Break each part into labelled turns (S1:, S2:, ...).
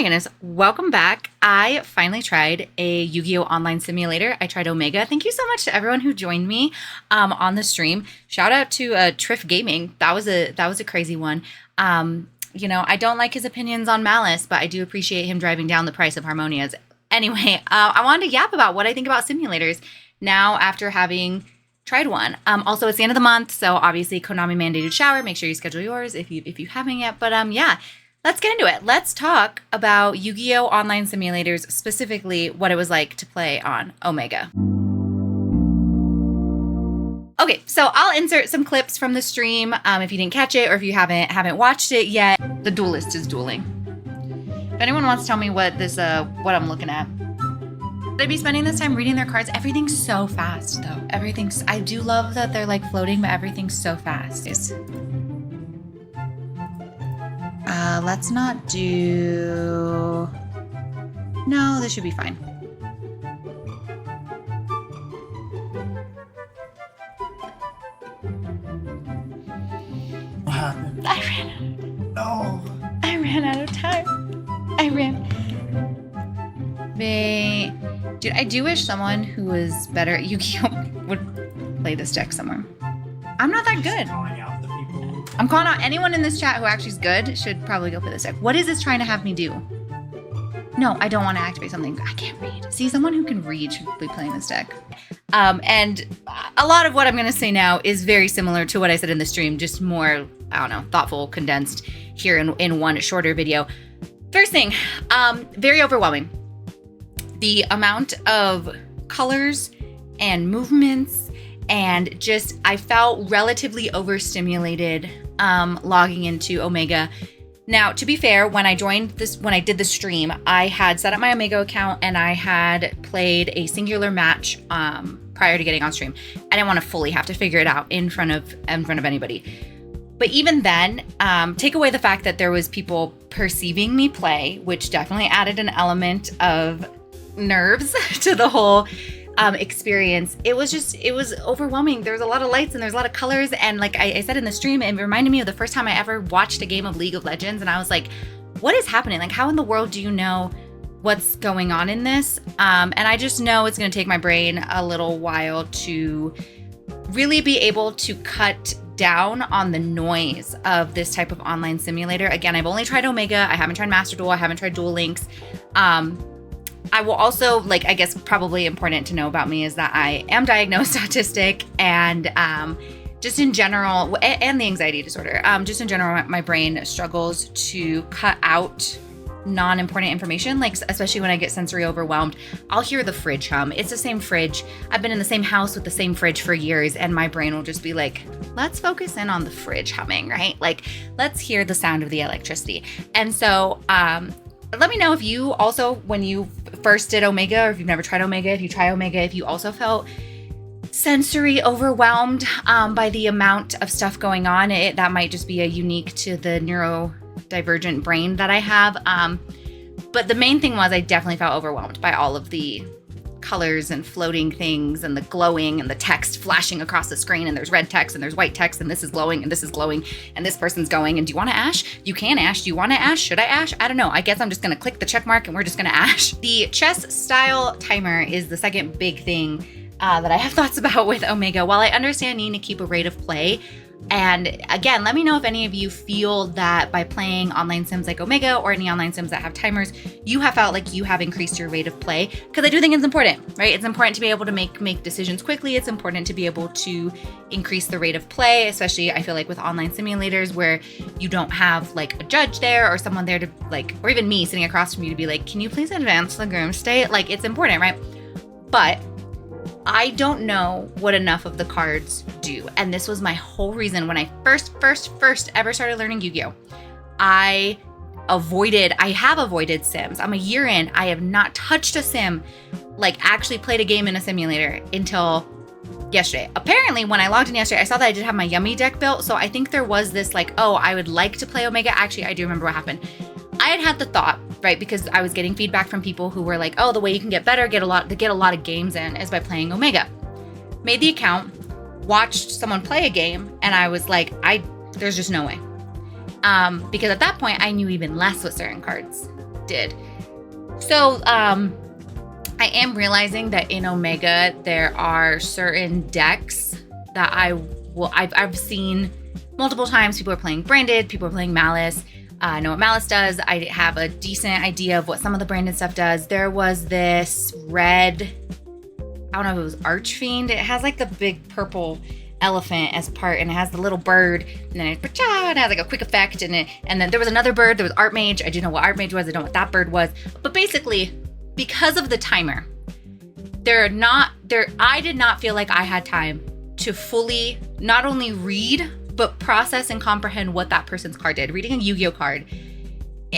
S1: my goodness, welcome back. I finally tried a Yu-Gi-Oh! Online simulator. I tried Omega. Thank you so much to everyone who joined me on the stream. Shout out to Triff Gaming. That was a crazy one. You know, I don't like his opinions on Malice, but I do appreciate him driving down the price of Harmonias. Anyway, I wanted to yap about what I think about simulators now after having tried one. Also, it's the end of the month, so obviously Konami mandated shower. Make sure you schedule yours if you haven't yet. But yeah. Let's get into it. Let's talk about Yu-Gi-Oh! Online simulators, specifically what it was like to play on Omega. Okay, so I'll insert some clips from the stream if you didn't catch it or if you haven't watched it yet. The duelist is dueling. If anyone wants to tell me what what I'm looking at. I'd be spending this time reading their cards. Everything's so fast, though. I do love that they're like floating, but everything's so fast. Let's not do... No, this should be fine.
S2: What happened?
S1: I ran out.
S2: No.
S1: I ran out of time. Dude, I do wish someone who was better at Yu-Gi-Oh! Would play this deck somewhere. I'm not that good. I'm calling out anyone in this chat who actually is good should probably go play this deck. What is this trying to have me do? No, I don't want to activate something. I can't read. See, someone who can read should be playing this deck. And a lot of what I'm going to say now is very similar to what I said in the stream, just more, I don't know, thoughtful, condensed here in one shorter video. First thing, very overwhelming. The amount of colors and movements and just, I felt relatively overstimulated logging into Omega. Now, to be fair, when I did the stream, I had set up my Omega account and I had played a singular match prior to getting on stream. I didn't want to fully have to figure it out in front of anybody. But even then, take away the fact that there was people perceiving me play, which definitely added an element of nerves to the whole experience. It was overwhelming. There's a lot of lights and there's a lot of colors. And like I said in the stream, it reminded me of the first time I ever watched a game of League of Legends. And I was like, what is happening? Like, how in the world do you know what's going on in this? And I just know it's going to take my brain a little while to really be able to cut down on the noise of this type of online simulator. Again, I've only tried Omega. I haven't tried Master Duel. I haven't tried Duel Links. I will also, like, I guess probably important to know about me is that I am diagnosed autistic and just in general, and the anxiety disorder, just in general, my brain struggles to cut out non-important information, like especially when I get sensory overwhelmed. I'll hear the fridge hum. It's the same fridge. I've been in the same house with the same fridge for years, and my brain will just be like, let's focus in on the fridge humming, right? Like, let's hear the sound of the electricity. And so, let me know if you also, when you first did Omega, or if you've never tried Omega, if you try Omega, if you also felt sensory overwhelmed by the amount of stuff going on. That might just be a unique to the neurodivergent brain that I have. But the main thing was I definitely felt overwhelmed by all of the colors and floating things and the glowing and the text flashing across the screen, and there's red text and there's white text and this is glowing and this is glowing and this person's going, and do you want to ash? You can ash. Do you want to ash? Should I ash? I don't know. I guess I'm just going to click the check mark and we're just going to ash. The chess style timer is the second big thing that I have thoughts about with Omega. While I understand needing to keep a rate of play, and again, let me know if any of you feel that by playing online sims like Omega or any online sims that have timers, you have felt like you have increased your rate of play. Because I do think it's important, right? It's important to be able to make decisions quickly. It's important to be able to increase the rate of play, especially I feel like with online simulators where you don't have like a judge there or someone there to like, or even me sitting across from you to be like, can you please advance the groom state? Like, it's important, right? But I don't know what enough of the cards do. And this was my whole reason when I first ever started learning Yu-Gi-Oh! I have avoided sims. I'm a year in. I have not touched a sim, like actually played a game in a simulator until yesterday. Apparently, when I logged in yesterday, I saw that I did have my Yummy deck built. So I think there was this like, oh, I would like to play Omega. Actually, I do remember what happened. I had the thought, right, because I was getting feedback from people who were like, oh, the way you can get better, get a lot of games in is by playing Omega. Made the account, watched someone play a game, and I was like, there's just no way. Because at that point, I knew even less what certain cards did. So I am realizing that in Omega there are certain decks that I've seen multiple times. People are playing Branded, people are playing Malice. I know what Malice does. I have a decent idea of what some of the Branded stuff does. There was this red, I don't know if it was Archfiend. It has like the big purple elephant as part, and it has the little bird, and then it has like a quick effect, and then there was another bird. There was Archmage. I didn't know what Archmage was. I don't know what that bird was. But basically, because of the timer, I did not feel like I had time to fully not only read but process and comprehend what that person's card did. Reading a Yu-Gi-Oh card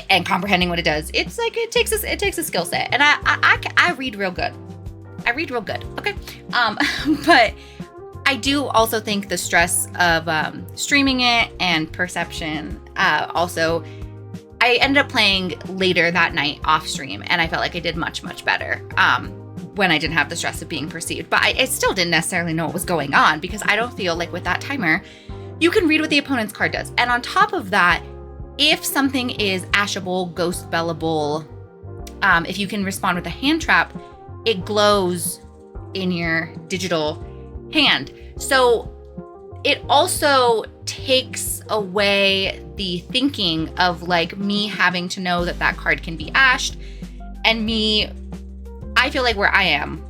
S1: and comprehending what it does, it's like it takes a skill set, and I read real good. Okay, but I do also think the stress of streaming it and perception. Also, I ended up playing later that night off stream, and I felt like I did much better when I didn't have the stress of being perceived. But I still didn't necessarily know what was going on, because I don't feel like with that timer, you can read what the opponent's card does. And on top of that, if something is ashable, ghost bellable, if you can respond with a hand trap, it glows in your digital hand. So it also takes away the thinking of like me having to know that card can be ashed, and I feel like where I am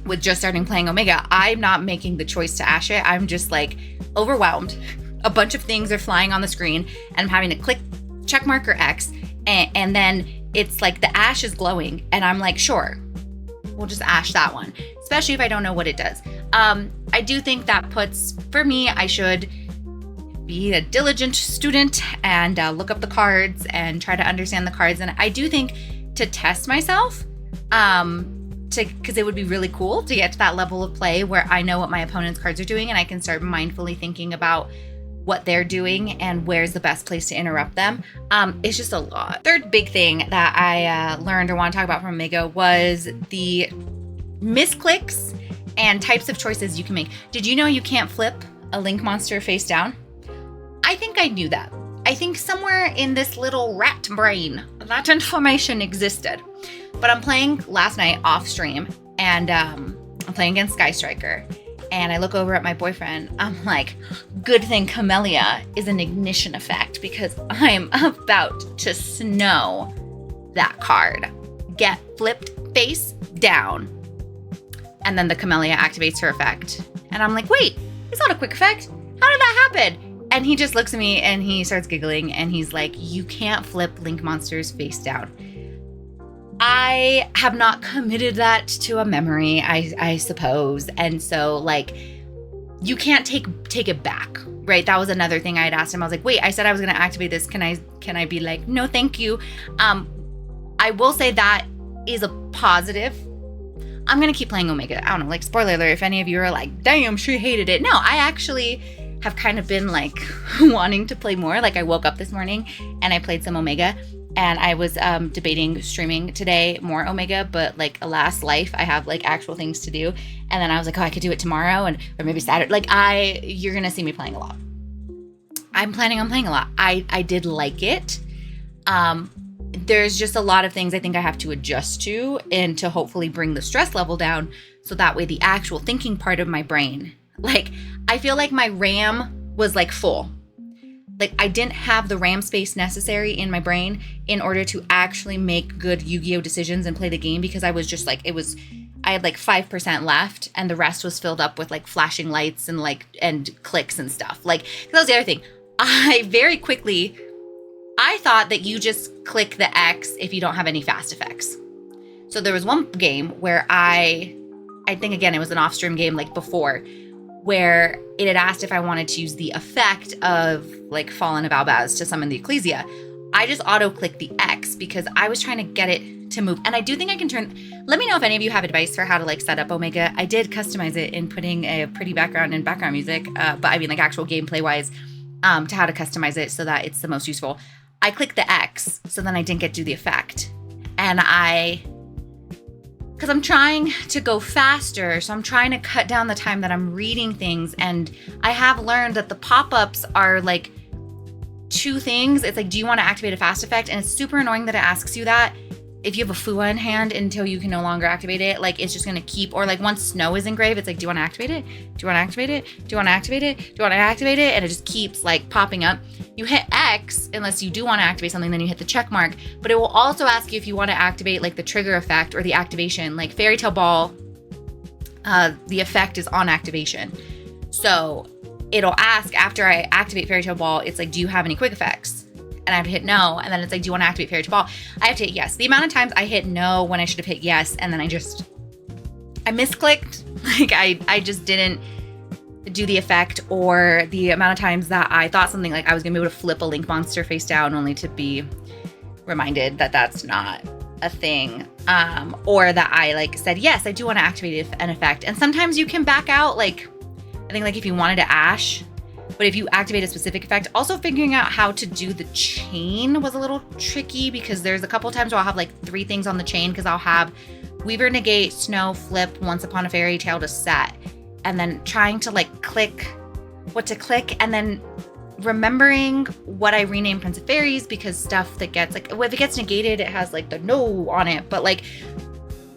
S1: with just starting playing Omega, I'm not making the choice to ash it. I'm just like overwhelmed. A bunch of things are flying on the screen, and I'm having to click check mark or X, and then it's like the ash is glowing, and I'm like, sure, we'll just ash that one, especially if I don't know what it does. I do think that for me, I should be a diligent student and look up the cards and try to understand the cards. And I do think to test myself, because it would be really cool to get to that level of play where I know what my opponent's cards are doing, and I can start mindfully thinking about what they're doing and where's the best place to interrupt them. It's just a lot. Third big thing that I learned or want to talk about from Omega was the misclicks and types of choices you can make. Did you know you can't flip a link monster face down? I think I knew that. I think somewhere in this little rat brain, that information existed. But I'm playing last night off stream, and I'm playing against Sky Striker. And I look over at my boyfriend. I'm like, good thing Camellia is an ignition effect, because I'm about to snow that card. Get flipped face down. And then the Camellia activates her effect. And I'm like, wait, it's not a quick effect. How did that happen? And he just looks at me and he starts giggling, and he's like, you can't flip Link Monsters face down. I have not committed that to a memory, I suppose. And so like, you can't take it back, right? That was another thing I had asked him. I was like, wait, I said I was going to activate this. Can I be like, no, thank you. I will say that is a positive. I'm going to keep playing Omega. I don't know, like, spoiler alert, if any of you are like, damn, she hated it. No, I actually have kind of been like wanting to play more. Like, I woke up this morning and I played some Omega, and I was debating streaming today more Omega, but like, alas, life, I have like actual things to do. And then I was like, oh, I could do it tomorrow or maybe Saturday. Like, you're going to see me playing a lot. I'm planning on playing a lot. I did like it. There's just a lot of things I think I have to adjust to, and to hopefully bring the stress level down, so that way the actual thinking part of my brain, like, I feel like my RAM was like full. Like, I didn't have the RAM space necessary in my brain in order to actually make good Yu-Gi-Oh decisions and play the game, because I was just like, I had like 5% left, and the rest was filled up with like flashing lights and like, and clicks and stuff. Like, that was the other thing. I thought that you just click the X if you don't have any fast effects. So there was one game where I think, again, it was an off-stream game like before, where it had asked if I wanted to use the effect of like Fallen Abalbaz to summon the Ecclesia. I just auto-clicked the X because I was trying to get it to move. And I do think I can let me know if any of you have advice for how to like set up Omega. I did customize it in putting a pretty background and background music, but I mean like actual gameplay wise, to how to customize it so that it's the most useful. I clicked the X, so then I didn't get to do the effect. And because I'm trying to go faster, so I'm trying to cut down the time that I'm reading things. And I have learned that the pop-ups are like, two things. It's like, do you want to activate a fast effect? And it's super annoying that it asks you that if you have a Fua in hand until you can no longer activate it. Like, it's just going to keep, or like once snow is engraved, it's like, do you want to activate it? Do you want to activate it? Do you want to activate it? Do you want to activate it? And it just keeps like popping up. You hit X unless you do want to activate something, then you hit the check mark. But it will also ask you if you want to activate like the trigger effect or the activation, like Fairy Tale Ball. The effect is on activation. So it'll ask after I activate Fairy Tale Ball, it's like, do you have any quick effects? And I have to hit no. And then it's like, do you want to activate Fairy Tale Ball? I have to hit yes. The amount of times I hit no when I should have hit yes. And then I misclicked. Like I just didn't do the effect, or the amount of times that I thought something like I was going to be able to flip a Link monster face down only to be reminded that that's not a thing. Or that I like said, yes, I do want to activate an effect. And sometimes you can back out. Like, I think like if you wanted to Ash, but if you activate a specific effect, also figuring out how to do the chain was a little tricky, because there's a couple times where I'll have like 3 things on the chain, because I'll have Weaver, Negate, Snow, Flip, Once Upon a Fairy Tale to set, and then trying to like click what to click, and then remembering what I renamed Prince of Fairies, because stuff that gets like, if it gets negated, it has like the no on it, but like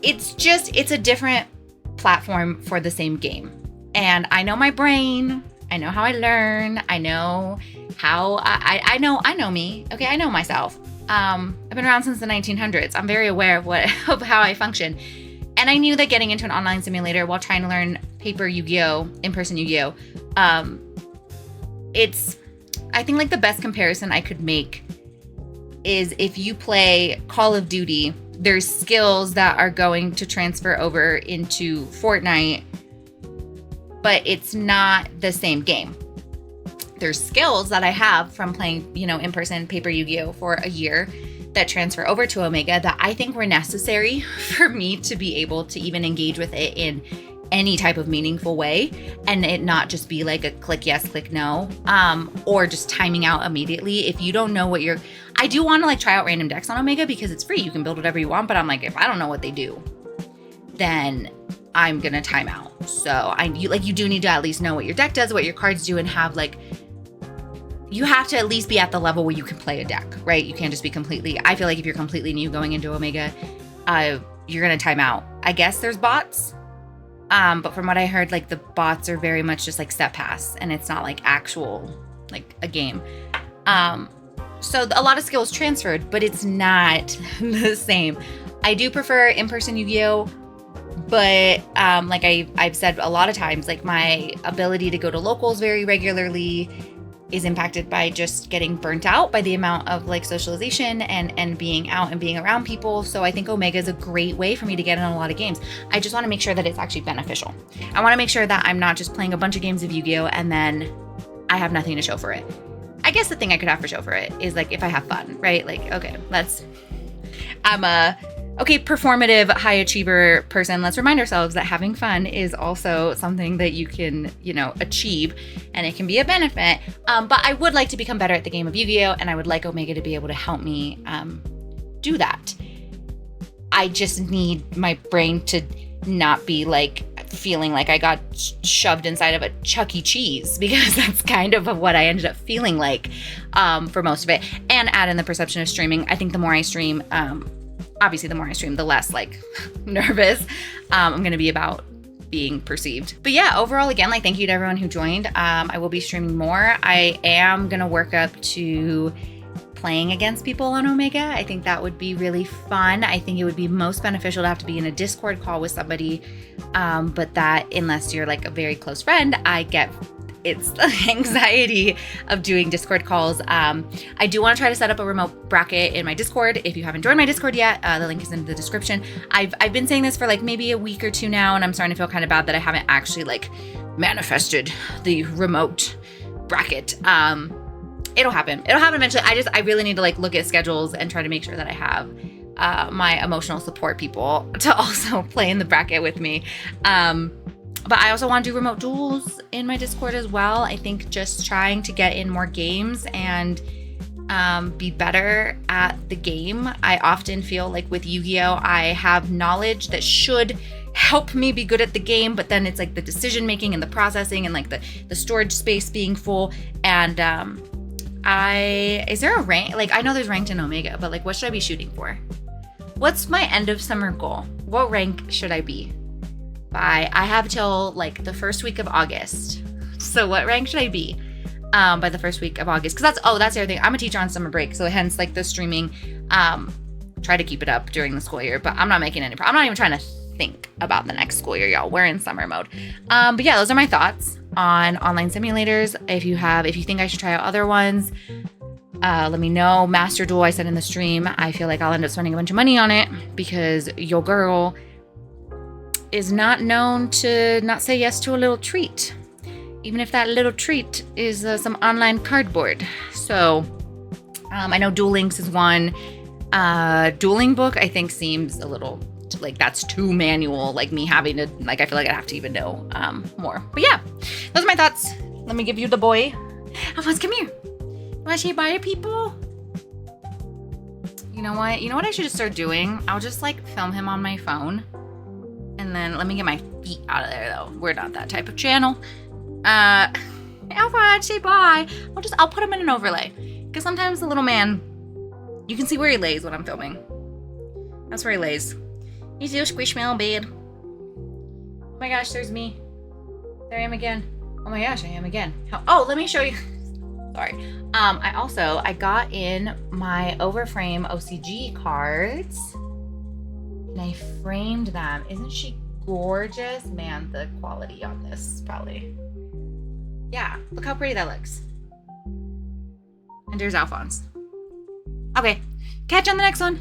S1: it's a different platform for the same game. And I know my brain, I know how I learn, I know how I know me. Okay, I know myself. I've been around since the 1900s. I'm very aware of how I function. And I knew that getting into an online simulator while trying to learn paper Yu-Gi-Oh, in-person Yu-Gi-Oh, I think like the best comparison I could make is if you play Call of Duty, there's skills that are going to transfer over into Fortnite, but it's not the same game. There's skills that I have from playing, in-person paper Yu-Gi-Oh for a year that transfer over to Omega that I think were necessary for me to be able to even engage with it in any type of meaningful way, and it not just be like a click yes, click no, or just timing out immediately. If you don't know what I do want to like try out random decks on Omega because it's free. You can build whatever you want, but I'm like, if I don't know what they do, then I'm gonna time out. So you do need to at least know what your deck does, what your cards do, and have like, you have to at least be at the level where you can play a deck, right? You can't just be I feel like if you're completely new going into Omega, you're gonna time out. I guess there's bots, but from what I heard, like the bots are very much just like step pass, and it's not like actual like a game. So a lot of skills transferred, but it's not the same. I do prefer in-person Yu-Gi-Oh, but like I've said a lot of times, like my ability to go to locals very regularly is impacted by just getting burnt out by the amount of like socialization and being out and being around people. So I think Omega is a great way for me to get in a lot of games. I just want to make sure that it's actually beneficial. I want to make sure that I'm not just playing a bunch of games of Yu-Gi-Oh and then I have nothing to show for it. I guess the thing I could have for show for it is like if I have fun, right? Like, okay, I'm a performative high achiever person. Let's remind ourselves that having fun is also something that you can, achieve, and it can be a benefit. But I would like to become better at the game of Yu-Gi-Oh, and I would like Omega to be able to help me do that. I just need my brain to not be like feeling like I got shoved inside of a Chuck E. Cheese, because that's kind of what I ended up feeling like for most of it. And add in the perception of streaming. I think the more I stream, obviously the more I stream, the less like nervous I'm going to be about being perceived. But yeah, overall, again, like thank you to everyone who joined. I will be streaming more. I am going to work up to playing against people on Omega. I think that would be really fun. I think it would be most beneficial to have to be in a Discord call with somebody. But that, unless you're like a very close friend, it's the anxiety of doing Discord calls. I do want to try to set up a remote bracket in my Discord. If you haven't joined my Discord yet, the link is in the description. I've been saying this for like maybe a week or two now, and I'm starting to feel kind of bad that I haven't actually like manifested the remote bracket. It'll happen. It'll happen eventually. I really need to like look at schedules and try to make sure that I have my emotional support people to also play in the bracket with me. But I also want to do remote duels in my Discord as well. I think just trying to get in more games and be better at the game. I often feel like with Yu-Gi-Oh, I have knowledge that should help me be good at the game, but then it's like the decision making and the processing and like the storage space being full. And is there a rank? Like, I know there's ranked in Omega, but like, what should I be shooting for? What's my end of summer goal? What rank should I be? I have till like the first week of August. So what rank should I be by the first week of August? Because that's the other thing. I'm a teacher on summer break, so hence like the streaming. Try to keep it up during the school year, but I'm not making any. I'm not even trying to think about the next school year, y'all. We're in summer mode. But yeah, those are my thoughts on online simulators. If you think I should try out other ones, let me know. Master Duel, I said in the stream, I feel like I'll end up spending a bunch of money on it because your girl is not known to not say yes to a little treat, even if that little treat is some online cardboard. So I know Duel Links is one. Dueling book, I think, seems a little like that's too manual, like me having to, like, I feel like I have to even know more. But yeah, those are my thoughts. Let me give you the boy. Alphonse, come here. Want to say bye to people? You know what I should just start doing? I'll just like film him on my phone, and then let me get my feet out of there though. We're not that type of channel. Alphonse, say bye. I'll put him in an overlay, because sometimes the little man, you can see where he lays when I'm filming. That's where he lays. He's so squishmallow bed. Oh my gosh, there's me. There I am again. Oh my gosh, I am again. Oh, let me show you. Sorry. I got in my overframe OCG cards, and I framed them. Isn't she gorgeous? Man, the quality on this probably. Yeah, look how pretty that looks. And there's Alphonse. Okay, catch you on the next one.